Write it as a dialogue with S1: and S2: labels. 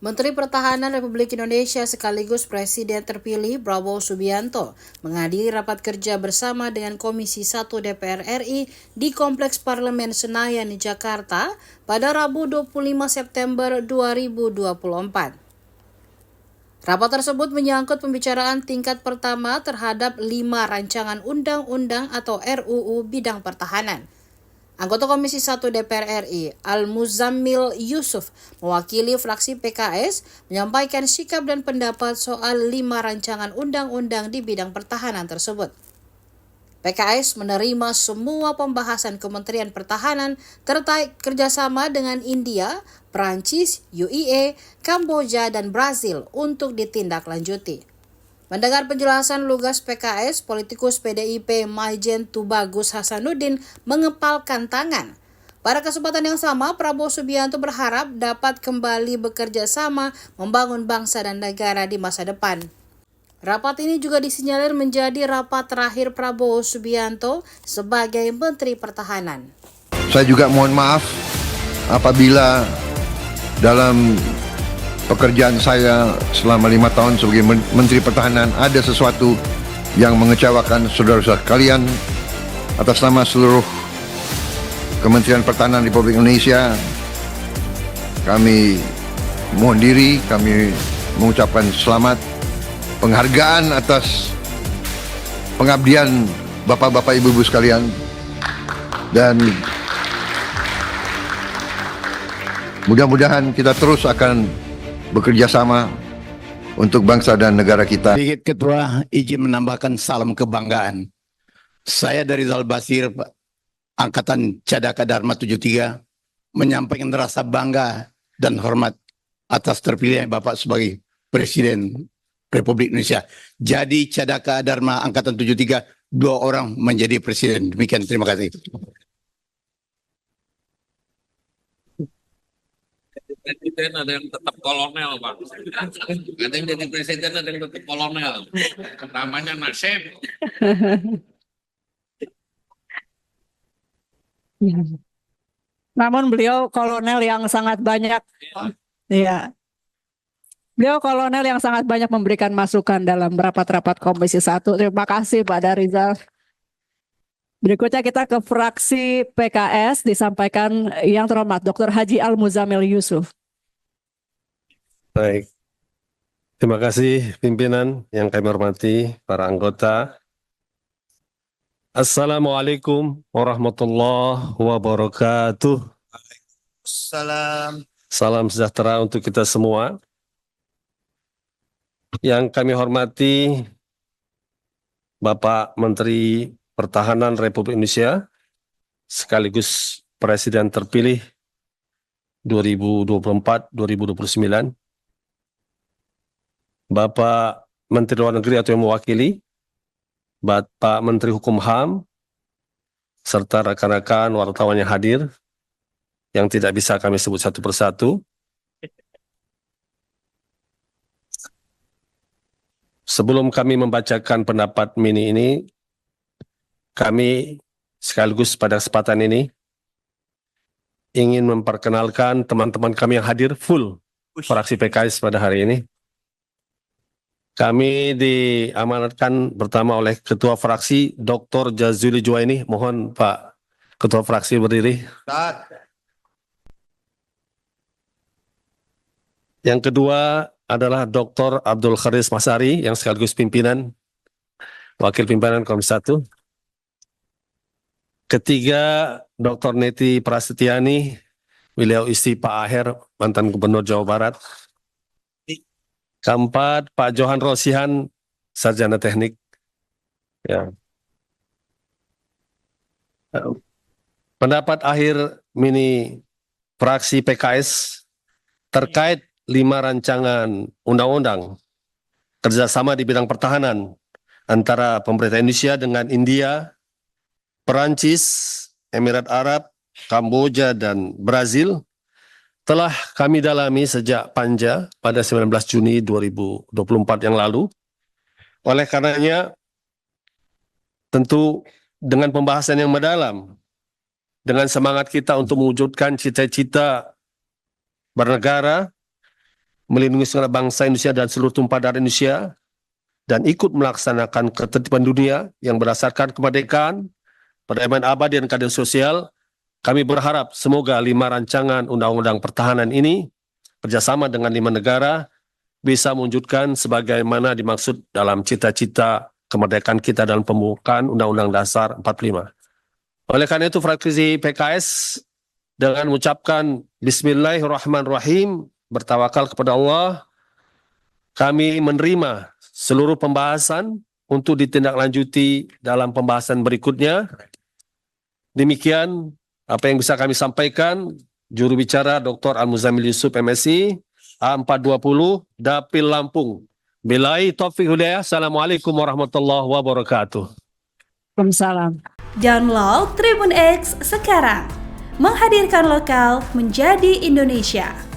S1: Menteri Pertahanan Republik Indonesia sekaligus Presiden terpilih Prabowo Subianto menghadiri rapat kerja bersama dengan Komisi 1 DPR RI di Kompleks Parlemen Senayan di Jakarta pada Rabu 25 September 2024. Rapat tersebut menyangkut pembicaraan tingkat pertama terhadap 5 rancangan undang-undang atau RUU bidang pertahanan. Anggota Komisi 1 DPR RI, Al-Muzammil Yusuf, mewakili fraksi PKS, menyampaikan sikap dan pendapat soal 5 rancangan undang-undang di bidang pertahanan tersebut. PKS menerima semua pembahasan Kementerian Pertahanan terkait kerjasama dengan India, Prancis, UAE, Kamboja, dan Brazil untuk ditindaklanjuti. Mendengar penjelasan lugas PKS, politikus PDIP Maijen Tubagus Hasanuddin mengepalkan tangan. Pada kesempatan yang sama, Prabowo Subianto berharap dapat kembali bekerja sama membangun bangsa dan negara di masa depan. Rapat ini juga disinyalir menjadi rapat terakhir Prabowo Subianto sebagai Menteri Pertahanan.
S2: Saya juga mohon maaf apabila dalam pekerjaan saya selama 5 tahun sebagai Menteri Pertahanan ada sesuatu yang mengecewakan saudara-saudara kalian. Atas nama seluruh Kementerian Pertahanan Republik Indonesia, kami mohon diri, kami mengucapkan selamat, penghargaan atas pengabdian Bapak-Bapak Ibu-Ibu sekalian, dan mudah-mudahan kita terus akan bekerja sama untuk bangsa dan negara kita.
S3: Sedikit Ketua, izin menambahkan salam kebanggaan. Saya dari Zal Basir, Angkatan Cadaka Dharma 73, menyampaikan rasa bangga dan hormat atas terpilihnya Bapak sebagai Presiden Republik Indonesia. Jadi Cadaka Dharma Angkatan 73, 2 orang menjadi Presiden. Demikian, terima kasih.
S4: Presiden ada yang tetap kolonel, Pak. Ada yang jadi presiden, ada yang tetap kolonel. Namanya nasib.
S5: Namun beliau kolonel yang sangat banyak, ya. Beliau kolonel yang sangat banyak memberikan masukan dalam rapat-rapat Komisi 1. Terima kasih Pak Darizal. Berikutnya kita ke fraksi PKS, disampaikan yang terhormat Dr. Haji Al-Muzammil Yusuf.
S6: Baik, terima kasih pimpinan yang kami hormati, para anggota. Assalamualaikum warahmatullahi wabarakatuh. Salam sejahtera untuk kita semua. Yang kami hormati Bapak Menteri Pertahanan Republik Indonesia sekaligus Presiden terpilih 2024-2029, Bapak Menteri Luar Negeri atau yang mewakili, Bapak Menteri Hukum HAM, serta rekan-rekan wartawan yang hadir, yang tidak bisa kami sebut satu persatu. Sebelum kami membacakan pendapat mini ini, kami sekaligus pada kesempatan ini ingin memperkenalkan teman-teman kami yang hadir full fraksi PKS pada hari ini. Kami diamanatkan pertama oleh Ketua Fraksi Dr. Jazuli Juwaini. Mohon Pak Ketua Fraksi berdiri. Yang kedua adalah Dr. Abdul Kharis Masari yang sekaligus pimpinan, Wakil Pimpinan Komisi 1. Ketiga, Dr. Neti Prasetyani, beliau istri Pak Aher, mantan Gubernur Jawa Barat. Keempat, Pak Johan Rosihan, Sarjana Teknik. Ya. Pendapat akhir mini fraksi PKS terkait 5 rancangan undang-undang kerjasama di bidang pertahanan antara pemerintah Indonesia dengan India, Perancis, Emirat Arab, Kamboja, dan Brazil telah kami dalami sejak Panja pada 19 Juni 2024 yang lalu. Oleh karenanya, tentu dengan pembahasan yang mendalam, dengan semangat kita untuk mewujudkan cita-cita bernegara, melindungi segenap bangsa Indonesia dan seluruh tumpah darah Indonesia, dan ikut melaksanakan ketertiban dunia yang berdasarkan kemerdekaan, perdamaian abadi dan keadilan sosial. Kami berharap semoga 5 rancangan undang-undang pertahanan ini bekerjasama dengan 5 negara bisa mewujudkan sebagaimana dimaksud dalam cita-cita kemerdekaan kita dalam pembukaan Undang-Undang Dasar 45. Oleh karena itu, fraksi PKS dengan mengucapkan Bismillahirrahmanirrahim, bertawakal kepada Allah, kami menerima seluruh pembahasan untuk ditindaklanjuti dalam pembahasan berikutnya. Demikian apa yang bisa kami sampaikan. Juru bicara Dr. Al-Muzammil Yusuf, MSI, A420, Dapil Lampung. Billahi taufiq hidayah. Assalamualaikum warahmatullahi wabarakatuh.
S5: Waalaikumsalam.
S7: Download Tribun X sekarang. Menghadirkan lokal menjadi Indonesia.